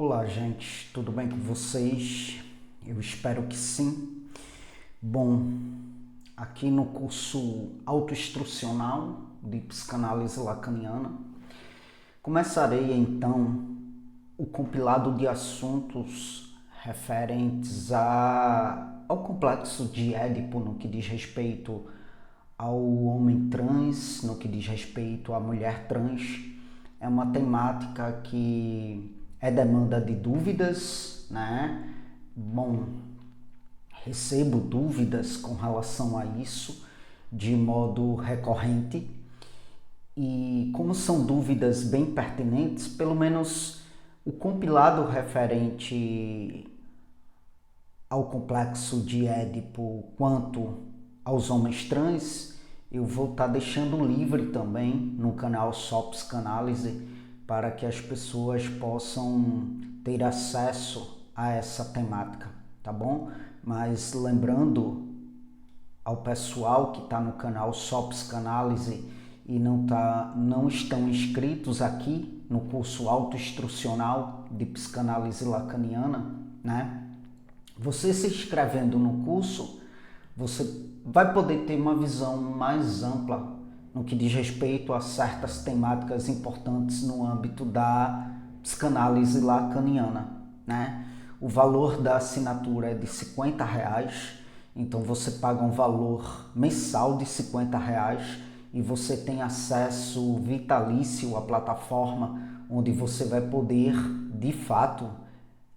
Olá, gente, tudo bem com vocês? Eu espero que sim. Bom, aqui no curso autoinstrucional de psicanálise lacaniana, começarei então o compilado de assuntos referentes ao complexo de Édipo no que diz respeito ao homem trans, no que diz respeito à mulher trans. É uma temática que é demanda de dúvidas, né? Bom, recebo dúvidas com relação a isso de modo recorrente e como são dúvidas bem pertinentes, pelo menos o compilado referente ao complexo de Édipo quanto aos homens trans, eu vou estar deixando livre também no canal Só Psicanálise para que as pessoas possam ter acesso a essa temática, tá bom? Mas lembrando ao pessoal que está no canal Só Psicanálise e não estão inscritos aqui no curso autoinstrucional de psicanálise lacaniana, né? Você se inscrevendo no curso, você vai poder ter uma visão mais ampla no que diz respeito a certas temáticas importantes no âmbito da psicanálise lacaniana, né? O valor da assinatura é de R$ 50, então você paga um valor mensal de R$ 50 e você tem acesso vitalício à plataforma, onde você vai poder, de fato,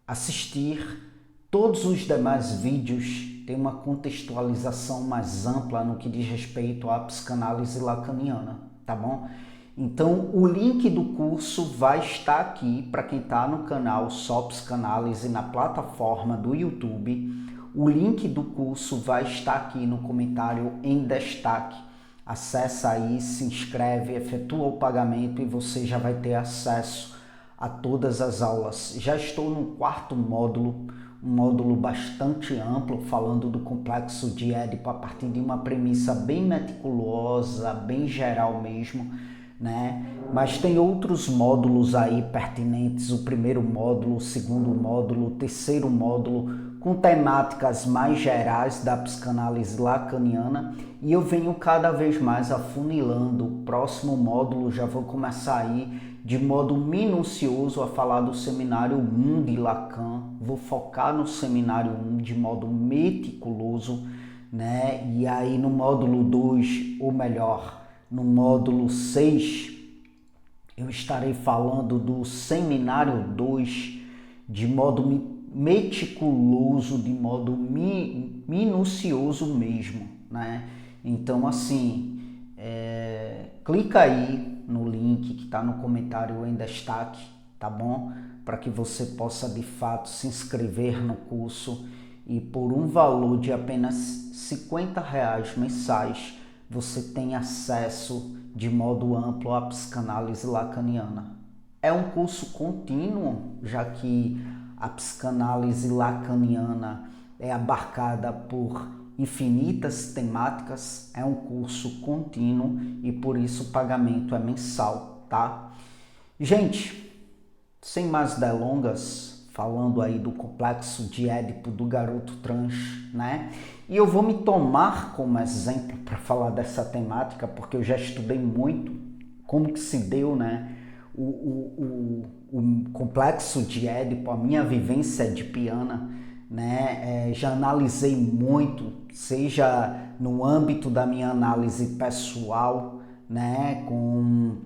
assistir todos os demais vídeos. Tem uma contextualização mais ampla no que diz respeito à psicanálise lacaniana, tá bom? Então, o link do curso vai estar aqui para quem está no canal Só Psicanálise na plataforma do YouTube. O link do curso vai estar aqui no comentário em destaque. Acesse aí, se inscreve, efetua o pagamento e você já vai ter acesso a todas as aulas. Já estou no 4º módulo, um módulo bastante amplo, falando do complexo de Édipo a partir de uma premissa bem meticulosa, bem geral mesmo, né? Mas tem outros módulos aí pertinentes, o 1º módulo, o 2º módulo, o 3º módulo, com temáticas mais gerais da psicanálise lacaniana, e eu venho cada vez mais afunilando. O próximo módulo já vou começar aí de modo minucioso a falar do seminário 1 de Lacan, vou focar no seminário 1 de modo meticuloso, né? E aí no módulo 2, ou melhor, no módulo 6, eu estarei falando do seminário 2 de modo meticuloso, de modo minucioso mesmo, né? Então, assim, clica aí no link que está no comentário em destaque, tá bom? Para que você possa, de fato, se inscrever no curso e por um valor de apenas R$ 50 mensais, você tem acesso de modo amplo à psicanálise lacaniana. É um curso contínuo, já que a psicanálise lacaniana é abarcada por infinitas temáticas, é um curso contínuo e por isso o pagamento é mensal, tá? Gente, sem mais delongas, falando aí do complexo de Édipo do garoto trans, né? E eu vou me tomar como exemplo para falar dessa temática, porque eu já estudei muito como que se deu, né? O complexo de Édipo, a minha vivência edipiana, né? Já analisei muito, seja no âmbito da minha análise pessoal, né? Com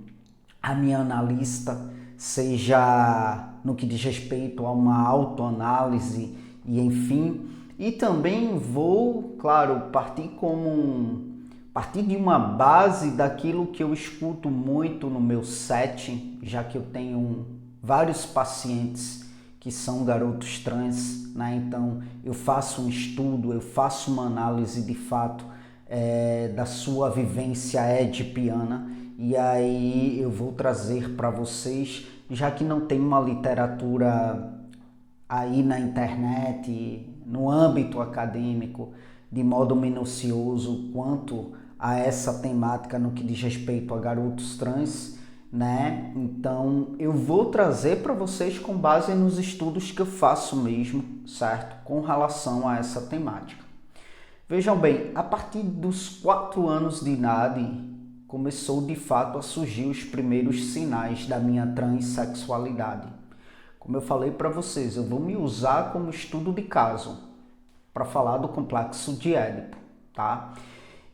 a minha analista, seja no que diz respeito a uma autoanálise e enfim. E também vou, claro, partir de uma base daquilo que eu escuto muito no meu setting, já que eu tenho vários pacientes que são garotos trans, né? Então eu faço um estudo, eu faço uma análise de fato da sua vivência edipiana, e aí eu vou trazer para vocês, já que não tem uma literatura aí na internet, no âmbito acadêmico, de modo minucioso quanto a essa temática no que diz respeito a garotos trans, né? Então eu vou trazer para vocês com base nos estudos que eu faço mesmo, certo? Com relação a essa temática. Vejam bem, a partir dos 4 anos de idade, começou de fato a surgir os primeiros sinais da minha transexualidade. Como eu falei para vocês, eu vou me usar como estudo de caso para falar do complexo de Édipo, tá?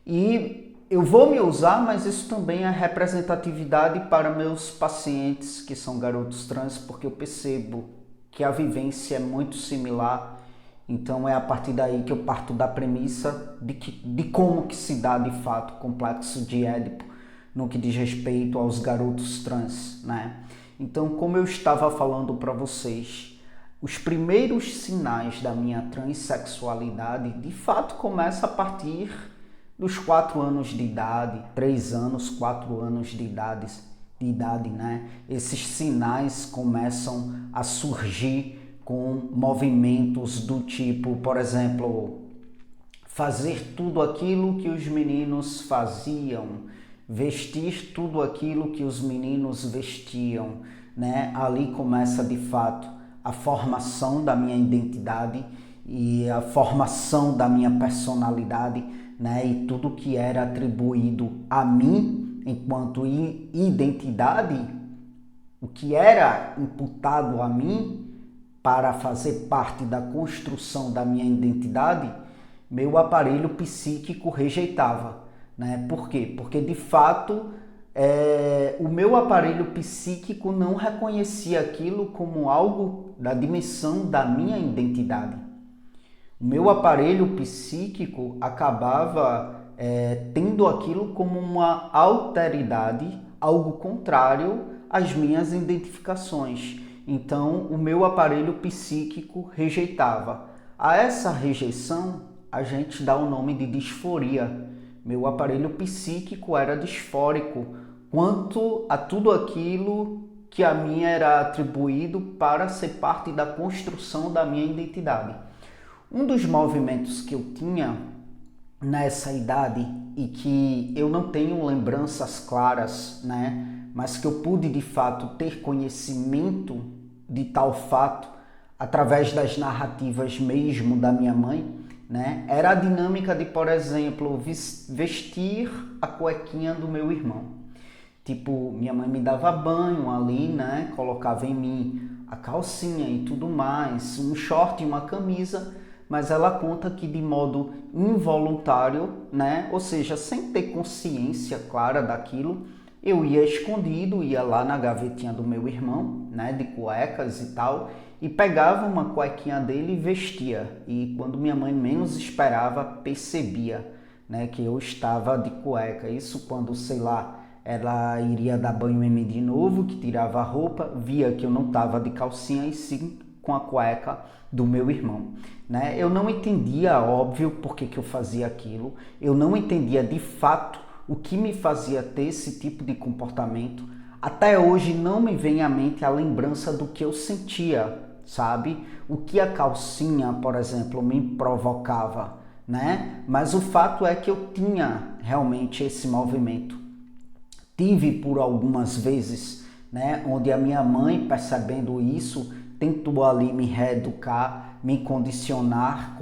E eu vou me usar, mas isso também é representatividade para meus pacientes que são garotos trans, porque eu percebo que a vivência é muito similar. Então é a partir daí que eu parto da premissa de como que se dá de fato o complexo de Édipo no que diz respeito aos garotos trans, né? Então, como eu estava falando para vocês, os primeiros sinais da minha transexualidade de fato começam a partir dos 4 anos de idade, 3 anos, 4 anos de idade, né? Esses sinais começam a surgir com movimentos do tipo, por exemplo, fazer tudo aquilo que os meninos faziam, vestir tudo aquilo que os meninos vestiam, né? Ali começa de fato a formação da minha identidade e a formação da minha personalidade, né? E tudo que era atribuído a mim enquanto identidade, o que era imputado a mim para fazer parte da construção da minha identidade, meu aparelho psíquico rejeitava, né? Por quê? Porque de fato o meu aparelho psíquico não reconhecia aquilo como algo da dimensão da minha identidade. O meu aparelho psíquico acabava tendo aquilo como uma alteridade, algo contrário às minhas identificações. Então, o meu aparelho psíquico rejeitava. A essa rejeição, a gente dá o nome de disforia. Meu aparelho psíquico era disfórico quanto a tudo aquilo que a mim era atribuído para ser parte da construção da minha identidade. Um dos movimentos que eu tinha nessa idade e que eu não tenho lembranças claras, né, mas que eu pude de fato ter conhecimento de tal fato através das narrativas mesmo da minha mãe, né, era a dinâmica de, por exemplo, vestir a cuequinha do meu irmão. Tipo, minha mãe me dava banho ali, né, colocava em mim a calcinha e tudo mais, um short e uma camisa, mas ela conta que de modo involuntário, né, ou seja, sem ter consciência clara daquilo, eu ia escondido, ia lá na gavetinha do meu irmão, né, de cuecas e tal, e pegava uma cuequinha dele e vestia. E quando minha mãe menos esperava, percebia, né, que eu estava de cueca. Isso quando, sei lá, ela iria dar banho em mim de novo, que tirava a roupa, via que eu não estava de calcinha e sim com a cueca do meu irmão, né? Eu não entendia, óbvio, por que eu fazia aquilo. Eu não entendia de fato o que me fazia ter esse tipo de comportamento. Até hoje não me vem à mente a lembrança do que eu sentia, sabe? O que a calcinha, por exemplo, me provocava, né? Mas o fato é que eu tinha realmente esse movimento. Tive por algumas vezes, né, onde a minha mãe, percebendo isso, tentou ali me reeducar, me condicionar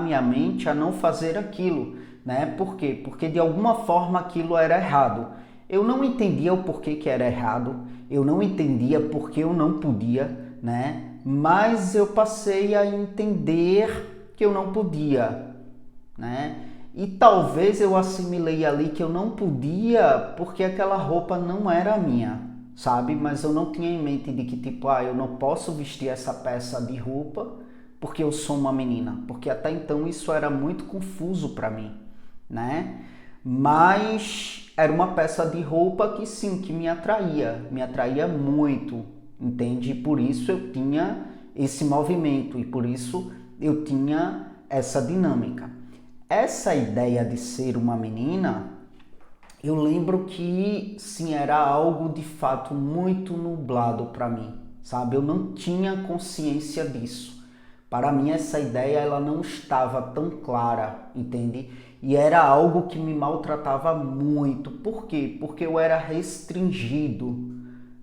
minha mente a não fazer aquilo, né? Por quê? Porque de alguma forma aquilo era errado. Eu não entendia o porquê que era errado, eu não entendia porque eu não podia, né? Mas eu passei a entender que eu não podia, né? E talvez eu assimilei ali que eu não podia porque aquela roupa não era minha, sabe? Mas eu não tinha em mente de que tipo, eu não posso vestir essa peça de roupa porque eu sou uma menina. Porque até então isso era muito confuso para mim, né? Mas era uma peça de roupa que sim, que me atraía muito, entende? E por isso eu tinha esse movimento e por isso eu tinha essa dinâmica. Essa ideia de ser uma menina, eu lembro que sim, era algo de fato muito nublado para mim, sabe? Eu não tinha consciência disso. Para mim essa ideia ela não estava tão clara, entende? E era algo que me maltratava muito. Por quê? Porque eu era restringido,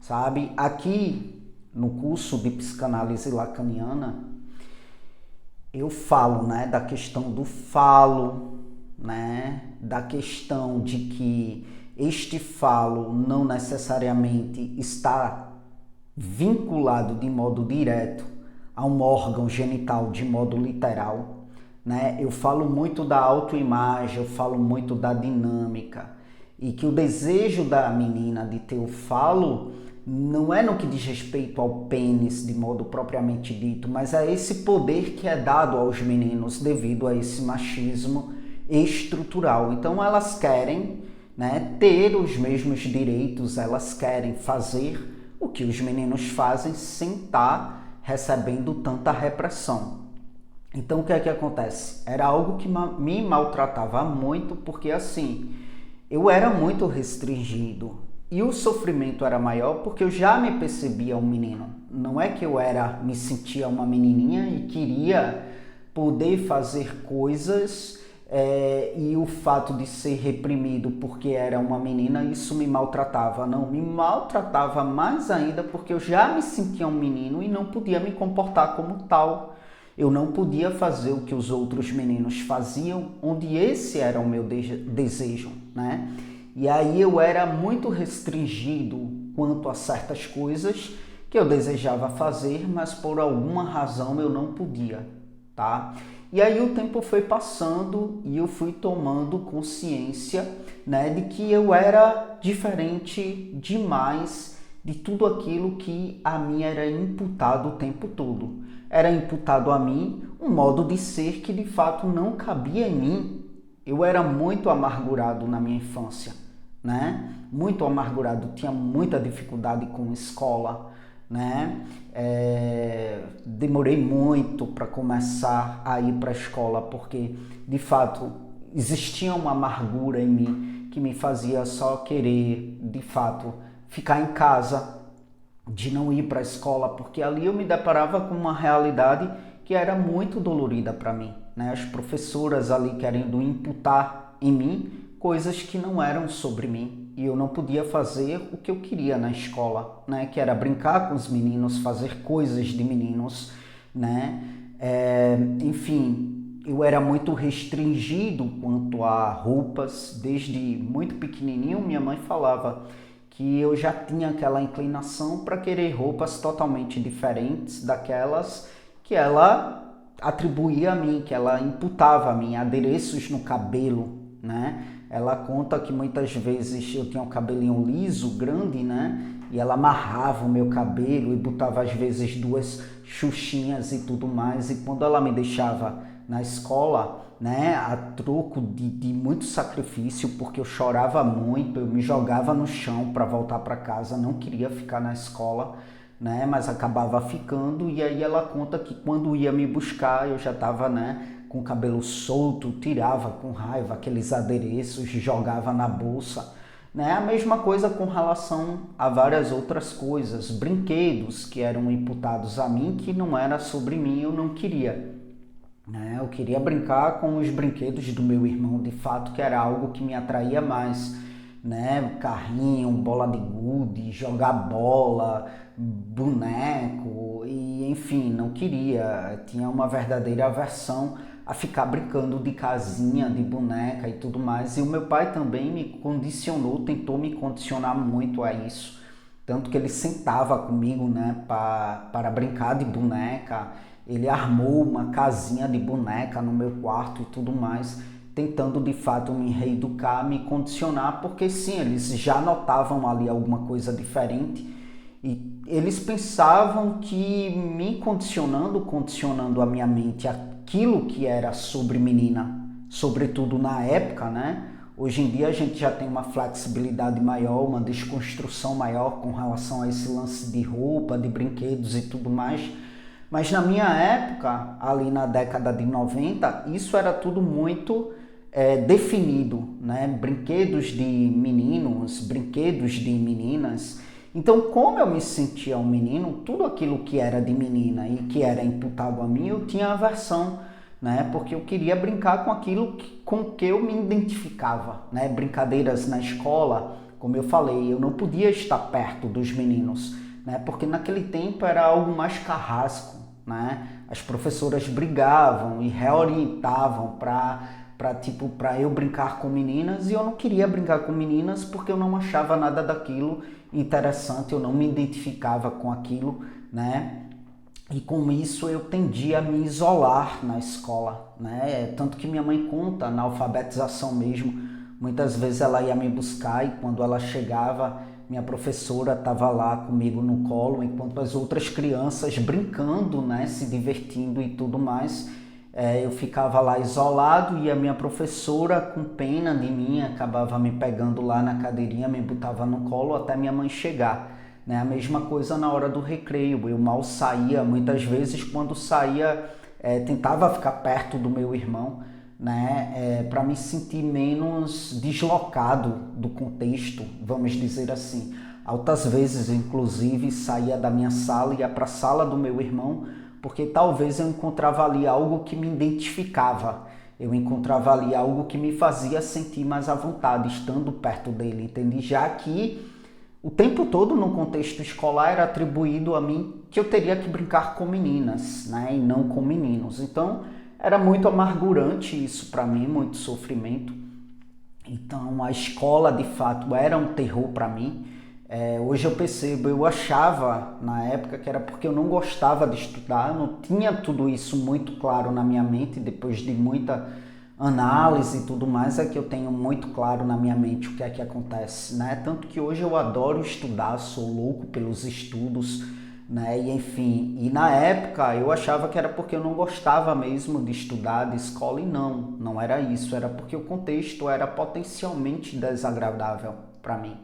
sabe? Aqui no curso de psicanálise lacaniana, eu falo, né, da questão do falo, né, da questão de que este falo não necessariamente está vinculado de modo direto a um órgão genital de modo literal, né? Eu falo muito da autoimagem, eu falo muito da dinâmica e que o desejo da menina de ter o falo não é no que diz respeito ao pênis de modo propriamente dito, mas a esse poder que é dado aos meninos devido a esse machismo estrutural. Então elas querem, né, ter os mesmos direitos, elas querem fazer o que os meninos fazem sem estar recebendo tanta repressão. Então o que é que acontece? Era algo que me maltratava muito, porque assim, eu era muito restringido e o sofrimento era maior porque eu já me percebia um menino. Não é que eu me sentia uma menininha e queria poder fazer coisas e o fato de ser reprimido porque era uma menina, isso me maltratava. Não, me maltratava mais ainda porque eu já me sentia um menino e não podia me comportar como tal. Eu não podia fazer o que os outros meninos faziam, onde esse era o meu desejo, né? E aí eu era muito restringido quanto a certas coisas que eu desejava fazer, mas por alguma razão eu não podia, tá? E aí o tempo foi passando e eu fui tomando consciência, né, de que eu era diferente demais de tudo aquilo que a mim era imputado o tempo todo. Era imputado a mim um modo de ser que de fato não cabia em mim. Eu era muito amargurado na minha infância, né? Muito amargurado, tinha muita dificuldade com escola, né? Demorei muito para começar a ir para a escola, porque de fato existia uma amargura em mim que me fazia só querer, de fato, ficar em casa, de não ir para a escola, porque ali eu me deparava com uma realidade que era muito dolorida para mim, né? As professoras ali querendo imputar em mim coisas que não eram sobre mim e eu não podia fazer o que eu queria na escola, né? Que era brincar com os meninos, fazer coisas de meninos, né? Enfim, eu era muito restringido quanto a roupas. Desde muito pequenininho minha mãe falava que eu já tinha aquela inclinação para querer roupas totalmente diferentes daquelas que ela atribuía a mim, que ela imputava a mim, adereços no cabelo, né? Ela conta que muitas vezes eu tinha um cabelinho liso, grande, né? E ela amarrava o meu cabelo e botava às vezes 2 xuxinhas e tudo mais. E quando ela me deixava na escola, né, a troco de muito sacrifício, porque eu chorava muito, eu me jogava no chão para voltar para casa, não queria ficar na escola, né, mas acabava ficando. E aí ela conta que quando ia me buscar, eu já estava, né, com o cabelo solto, tirava com raiva aqueles adereços, jogava na bolsa, né? A mesma coisa com relação a várias outras coisas, brinquedos que eram imputados a mim, que não era sobre mim, eu não queria. Eu queria brincar com os brinquedos do meu irmão, de fato, que era algo que me atraía mais, né? Carrinho, bola de gude, jogar bola, boneco, e enfim, não queria. Tinha uma verdadeira aversão a ficar brincando de casinha, de boneca e tudo mais. E o meu pai também me condicionou, tentou me condicionar muito a isso. Tanto que ele sentava comigo, né, para brincar de boneca. Ele armou uma casinha de boneca no meu quarto e tudo mais, tentando de fato me reeducar, me condicionar, porque sim, eles já notavam ali alguma coisa diferente e eles pensavam que me condicionando a minha mente aquilo que era sobre menina, sobretudo na época, né? Hoje em dia a gente já tem uma flexibilidade maior, uma desconstrução maior com relação a esse lance de roupa, de brinquedos e tudo mais. Mas na minha época, ali na década de 90, isso era tudo muito definido, né? Brinquedos de meninos, brinquedos de meninas. Então, como eu me sentia um menino, tudo aquilo que era de menina e que era imputado a mim, eu tinha aversão, né? Porque eu queria brincar com aquilo com que eu me identificava, né? Brincadeiras na escola, como eu falei, eu não podia estar perto dos meninos, né? Porque naquele tempo era algo mais carrasco, né? As professoras brigavam e reorientavam para eu brincar com meninas, e eu não queria brincar com meninas porque eu não achava nada daquilo interessante, eu não me identificava com aquilo, né? E com isso eu tendia a me isolar na escola, né? Tanto que minha mãe conta, na alfabetização mesmo, muitas vezes ela ia me buscar e quando ela chegava, minha professora estava lá comigo no colo, enquanto as outras crianças brincando, né? Se divertindo e tudo mais. Eu ficava lá isolado e a minha professora, com pena de mim, acabava me pegando lá na cadeirinha, me botava no colo até minha mãe chegar. Né? A mesma coisa na hora do recreio, eu mal saía, muitas vezes quando saía, tentava ficar perto do meu irmão, né? Para me sentir menos deslocado do contexto, vamos dizer assim. Altas vezes, inclusive, saía da minha sala e ia para a sala do meu irmão, porque talvez eu encontrava ali algo que me identificava, eu encontrava ali algo que me fazia sentir mais à vontade estando perto dele, entende? Já que o tempo todo no contexto escolar era atribuído a mim que eu teria que brincar com meninas, né, e não com meninos. Então era muito amargurante isso para mim, muito sofrimento. Então a escola de fato era um terror para mim. Hoje eu percebo, eu achava na época que era porque eu não gostava de estudar, eu não tinha tudo isso muito claro na minha mente, depois de muita análise e tudo mais, é que eu tenho muito claro na minha mente o que é que acontece, né? Tanto que hoje eu adoro estudar, sou louco pelos estudos, né? E enfim, e na época eu achava que era porque eu não gostava mesmo de estudar, de escola, e não era isso, era porque o contexto era potencialmente desagradável para mim.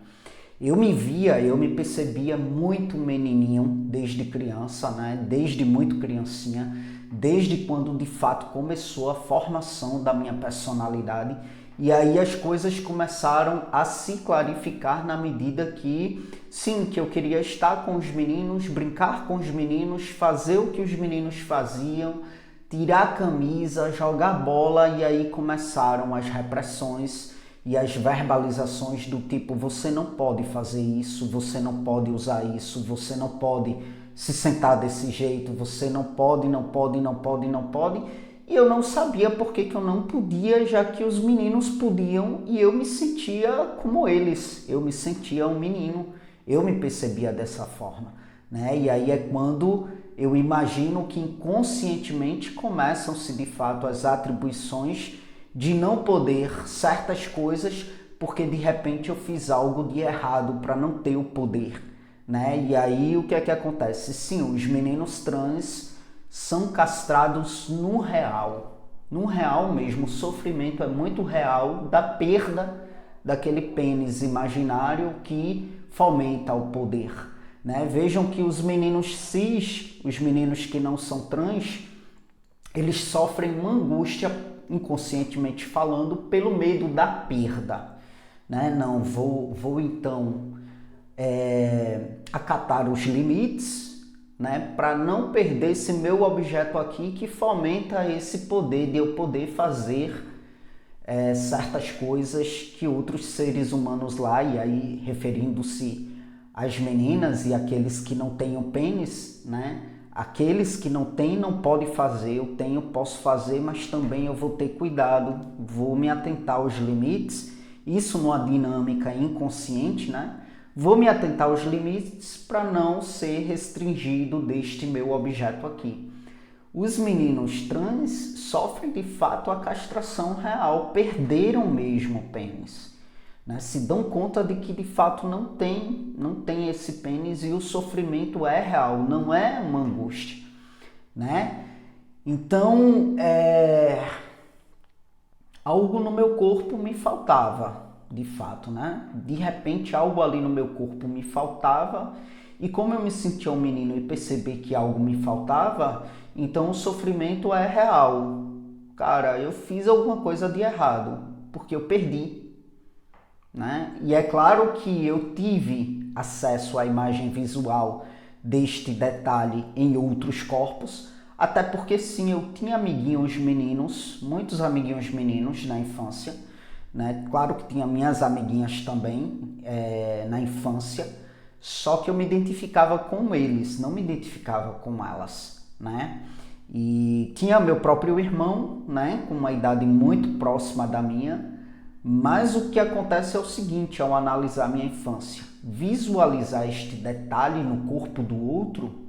Eu me percebia muito menininho desde criança, né? Desde muito criancinha, desde quando de fato começou a formação da minha personalidade. E aí as coisas começaram a se clarificar na medida que, sim, que eu queria estar com os meninos, brincar com os meninos, fazer o que os meninos faziam, tirar a camisa, jogar bola, e aí começaram as repressões e as verbalizações do tipo: você não pode fazer isso, você não pode usar isso, você não pode se sentar desse jeito, você não pode, não pode, não pode, não pode. E eu não sabia por que eu não podia, já que os meninos podiam, e eu me sentia como eles, eu me sentia um menino, eu me percebia dessa forma, né? E aí é quando eu imagino que inconscientemente começam-se de fato as atribuições de não poder certas coisas porque de repente eu fiz algo de errado para não ter o poder, né? E aí o que é que acontece? Sim, os meninos trans são castrados no real mesmo, o sofrimento é muito real da perda daquele pênis imaginário que fomenta o poder, né? Vejam que os meninos cis, os meninos que não são trans, eles sofrem uma angústia, inconscientemente falando, pelo medo da perda, né? Não, vou então acatar os limites, né? Para não perder esse meu objeto aqui que fomenta esse poder de eu poder fazer certas coisas que outros seres humanos lá, e aí referindo-se às meninas e aqueles que não têm o pênis, né? Aqueles que não têm não podem fazer, eu tenho, posso fazer, mas também eu vou ter cuidado, vou me atentar aos limites, isso numa dinâmica inconsciente, né? Vou me atentar aos limites para não ser restringido deste meu objeto aqui. Os meninos trans sofrem de fato a castração real, perderam mesmo o pênis, né? Se dão conta de que de fato não tem esse pênis, e o sofrimento é real, não é uma angústia, né? Então, algo no meu corpo me faltava, de fato, né? De repente algo ali no meu corpo me faltava, e como eu me sentia um menino e percebi que algo me faltava, então o sofrimento é real. Cara, eu fiz alguma coisa de errado, porque eu perdi, né? E é claro que eu tive acesso à imagem visual deste detalhe em outros corpos, até porque sim, eu tinha amiguinhos meninos, muitos amiguinhos meninos na infância, né? Claro que tinha minhas amiguinhas também na infância, só que eu me identificava com eles, não me identificava com elas, né? E tinha meu próprio irmão, né, com uma idade muito próxima da minha, mas o que acontece é o seguinte, ao analisar minha infância, visualizar este detalhe no corpo do outro,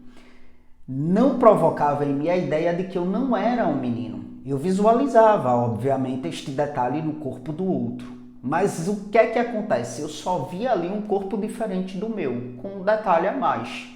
não provocava em mim a ideia de que eu não era um menino. Eu visualizava, obviamente, este detalhe no corpo do outro. Mas o que é que acontece? Eu só via ali um corpo diferente do meu, com um detalhe a mais.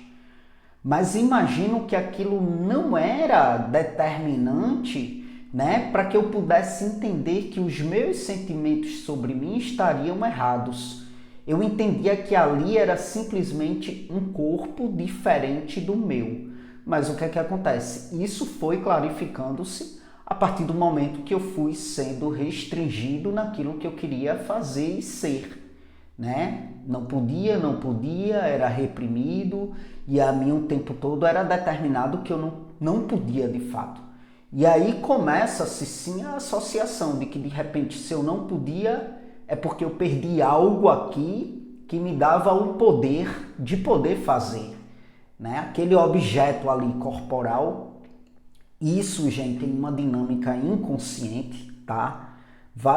Mas imagino que aquilo não era determinante, né, para que eu pudesse entender que os meus sentimentos sobre mim estariam errados. Eu entendia que ali era simplesmente um corpo diferente do meu. Mas o que é que acontece? Isso foi clarificando-se a partir do momento que eu fui sendo restringido naquilo que eu queria fazer e ser, né? Não podia, era reprimido e a mim o tempo todo era determinado que eu não podia de fato. E aí começa-se sim a associação de que de repente se eu não podia é porque eu perdi algo aqui que me dava o poder de poder fazer, né? Aquele objeto ali corporal, isso, gente, tem uma dinâmica inconsciente, tá?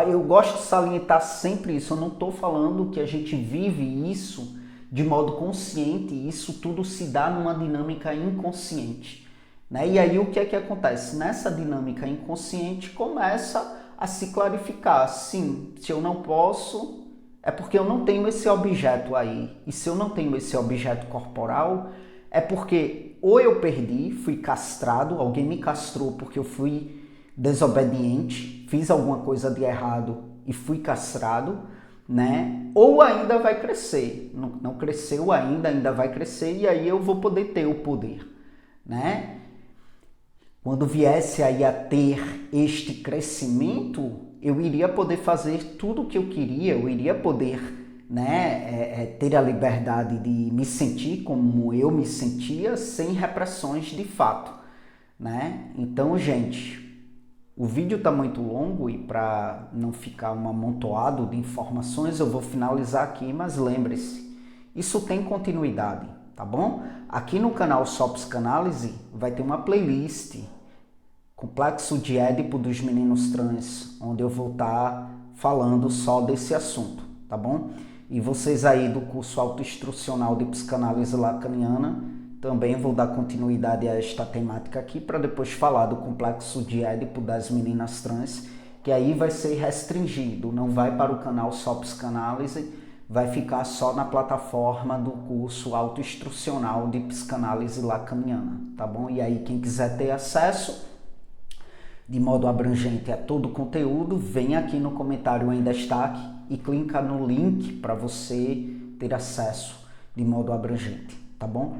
Eu gosto de salientar sempre isso, eu não estou falando que a gente vive isso de modo consciente, isso tudo se dá numa dinâmica inconsciente, né? E aí o que é que acontece? Nessa dinâmica inconsciente começa a se clarificar, sim, se eu não posso, é porque eu não tenho esse objeto aí, e se eu não tenho esse objeto corporal, é porque ou eu perdi, fui castrado, alguém me castrou porque eu fui desobediente, fiz alguma coisa de errado e fui castrado, né? Ou ainda vai crescer, não cresceu ainda vai crescer e aí eu vou poder ter o poder, né? Quando viesse aí a ter este crescimento, eu iria poder fazer tudo o que eu queria, eu iria poder, né, ter a liberdade de me sentir como eu me sentia, sem repressões de fato, né? Então, gente, o vídeo está muito longo e para não ficar um amontoado de informações, eu vou finalizar aqui, mas lembre-se, isso tem continuidade, tá bom? Aqui no canal Só Psicanálise vai ter uma playlist, Complexo de Édipo dos Meninos Trans, onde eu vou estar falando só desse assunto, tá bom? E vocês aí do curso autoinstrucional de psicanálise lacaniana, também vou dar continuidade a esta temática aqui para depois falar do complexo de Édipo das meninas trans, que aí vai ser restringido, não vai para o canal Só Psicanálise, vai ficar só na plataforma do curso autoinstrucional de psicanálise lacaniana, tá bom? E aí quem quiser ter acesso de modo abrangente a todo o conteúdo, vem aqui no comentário em destaque e clica no link para você ter acesso de modo abrangente, tá bom?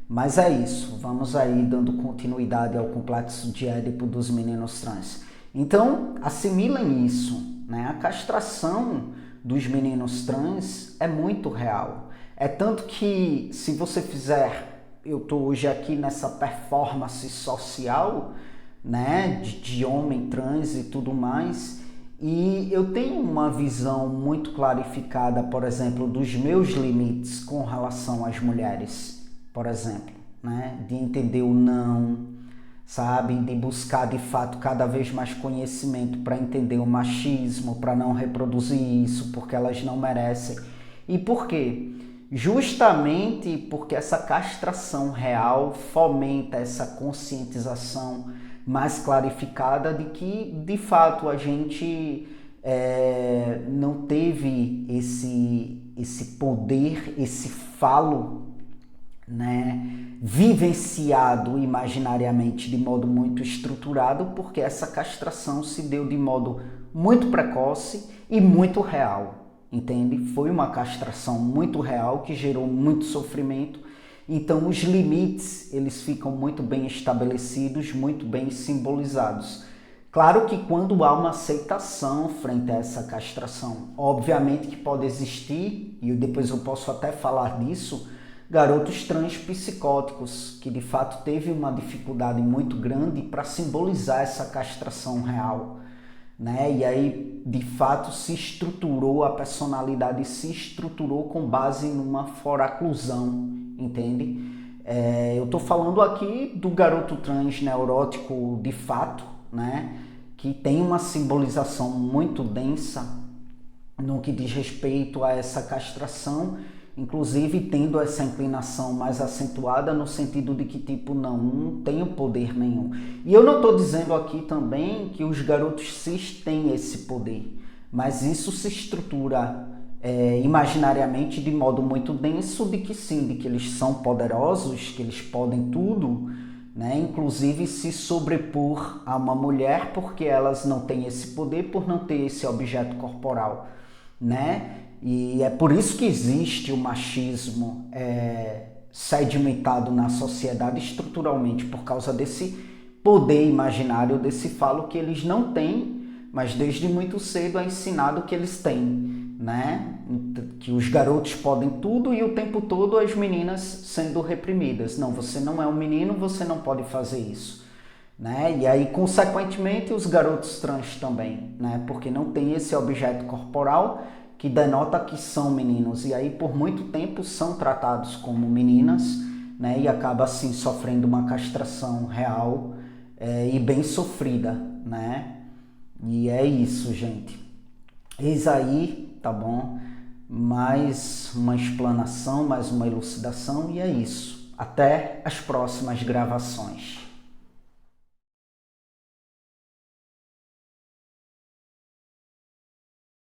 Mas é isso, vamos aí dando continuidade ao complexo de Édipo dos meninos trans. Então, assimilem isso, né? A castração dos meninos trans é muito real. É tanto que se você fizer, eu estou hoje aqui nessa performance social, né, de homem trans e tudo mais, e eu tenho uma visão muito clarificada, por exemplo, dos meus limites com relação às mulheres, por exemplo, né, de entender o não, sabe, de buscar de fato cada vez mais conhecimento para entender o machismo, para não reproduzir isso, porque elas não merecem. E por quê? Justamente porque essa castração real fomenta essa conscientização mais clarificada de que, de fato, a gente não teve esse poder, esse falo, né, vivenciado imaginariamente de modo muito estruturado, porque essa castração se deu de modo muito precoce e muito real, entende? Foi uma castração muito real que gerou muito sofrimento. Então os limites, eles ficam muito bem estabelecidos, muito bem simbolizados. Claro que quando há uma aceitação frente a essa castração, obviamente que pode existir, e depois eu posso até falar disso, garotos trans psicóticos, que de fato teve uma dificuldade muito grande para simbolizar essa castração real, né? E aí, de fato, se estruturou, a personalidade se estruturou com base numa foraclusão, entende? Eu estou falando aqui do garoto trans neurótico de fato, né? Que tem uma simbolização muito densa no que diz respeito a essa castração, inclusive tendo essa inclinação mais acentuada no sentido de que tipo não tenho poder nenhum. E eu não estou dizendo aqui também que os garotos cis têm esse poder, mas isso se estrutura imaginariamente de modo muito denso de que sim, de que eles são poderosos, que eles podem tudo, né? Inclusive se sobrepor a uma mulher porque elas não têm esse poder por não ter esse objeto corporal, né? E é por isso que existe o machismo sedimentado na sociedade estruturalmente, por causa desse poder imaginário, desse falo que eles não têm, mas desde muito cedo é ensinado que eles têm, né? Que os garotos podem tudo e o tempo todo as meninas sendo reprimidas. Não, você não é um menino, você não pode fazer isso, né? E aí, consequentemente, os garotos trans também, né? Porque não tem esse objeto corporal que denota que são meninos, e aí por muito tempo são tratados como meninas, né? E acaba assim sofrendo uma castração real e bem sofrida, né? E é isso, gente. Eis aí, tá bom? Mais uma explanação, mais uma elucidação, e é isso. Até as próximas gravações.